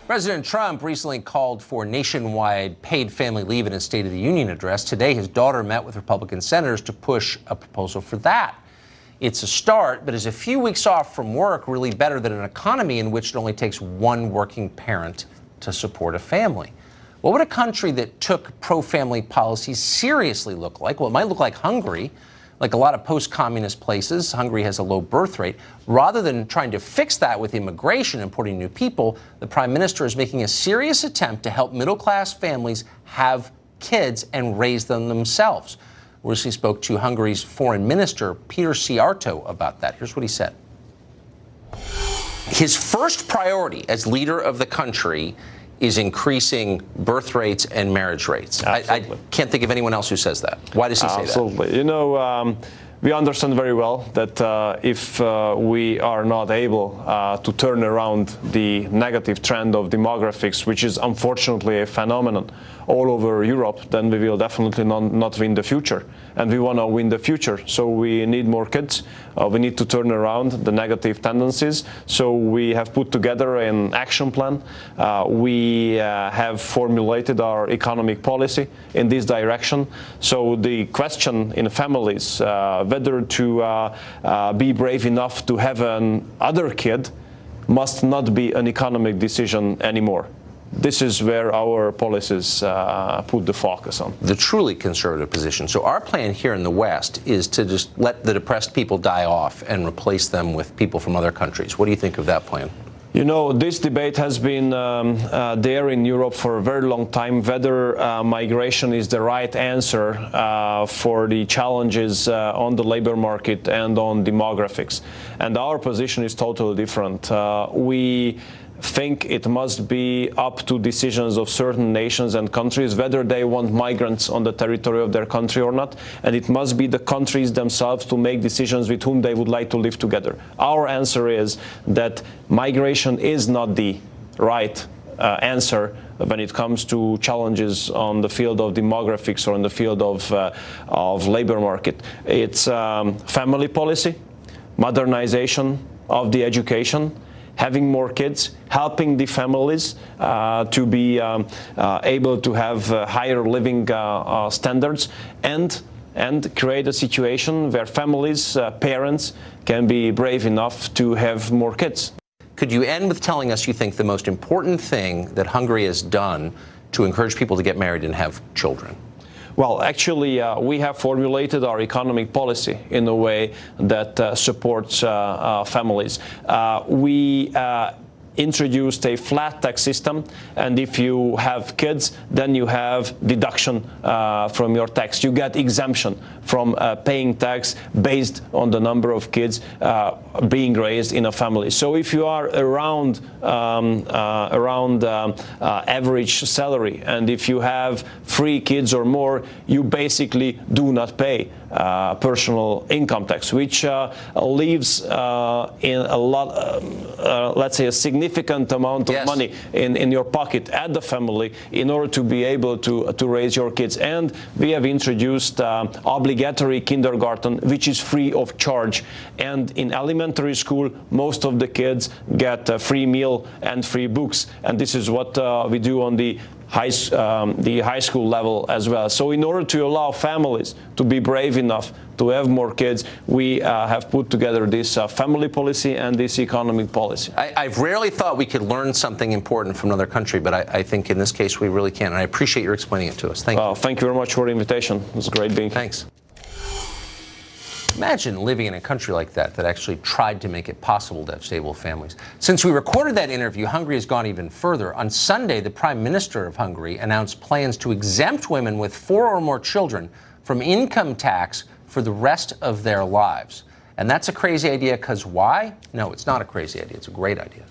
President Trump recently called for nationwide paid family leave in his State of the Union address. Today, his daughter met with Republican senators to push a proposal for that. It's a start, but is a few weeks off from work really better than an economy in which it only takes one working parent to support a family? What would a country that took pro-family policies seriously look like? Well, it might look like Hungary. Like a lot of post-communist places, Hungary has a low birth rate. Rather than trying to fix that with immigration and importing new people, the prime minister is making a serious attempt to help middle-class families have kids and raise them themselves. We recently spoke to Hungary's foreign minister, Peter Szijjarto, about that. Here's what he said. His first priority as leader of the country is increasing birth rates and marriage rates. I can't think of anyone else who says that. Why does he say that? Absolutely. You know, we understand very well that if we are not able to turn around the negative trend of demographics, which is unfortunately a phenomenon all over Europe, then we will definitely not win the future. And we want to win the future. So we need more kids. We need to turn around the negative tendencies. So we have put together an action plan. We have formulated our economic policy in this direction. So the question in families, whether to be brave enough to have another kid, must not be an economic decision anymore. This is where our policies put the focus on. The truly conservative position. So our plan here in the West is to just let the depressed people die off and replace them with people from other countries. What do you think of that plan? You know, this debate has been there in Europe for a very long time, whether migration is the right answer for the challenges on the labor market and on demographics. And our position is totally different. We think it must be up to decisions of certain nations and countries whether they want migrants on the territory of their country or not, and it must be the countries themselves to make decisions with whom they would like to live together. Our answer is that migration is not the right answer when it comes to challenges on the field of demographics or in the field of labor market. It's family policy, modernization of the education, having more kids, helping the families to be able to have higher living standards, and create a situation where families, parents, can be brave enough to have more kids. Could you end with telling us you think the most important thing that Hungary has done to encourage people to get married and have children? Well, actually, we have formulated our economic policy in a way that supports families. We introduced a flat tax system, and if you have kids, then you have deduction from your tax. You get exemption from paying tax based on the number of kids being raised in a family. So if you are around average salary, and if you have 3 kids or more, you basically do not pay personal income tax, which leaves in a lot, let's say, a significant amount of money in your pocket at the family in order to be able to raise your kids. And we have introduced obligatory kindergarten, which is free of charge. And in elementary school, most of the kids get a free meal and free books. And this is what we do on the high school level as well. So in order to allow families to be brave enough to have more kids, we have put together this family policy and this economic policy. I've rarely thought we could learn something important from another country, but I think in this case we really can. And I appreciate your explaining it to us. Thank you. Thank you very much for the invitation. It was great being here. Thanks. Imagine living in a country like that actually tried to make it possible to have stable families. Since we recorded that interview, Hungary has gone even further. On Sunday, the Prime Minister of Hungary announced plans to exempt women with 4 or more children from income tax for the rest of their lives. And that's a crazy idea because why? No, it's not a crazy idea. It's a great idea.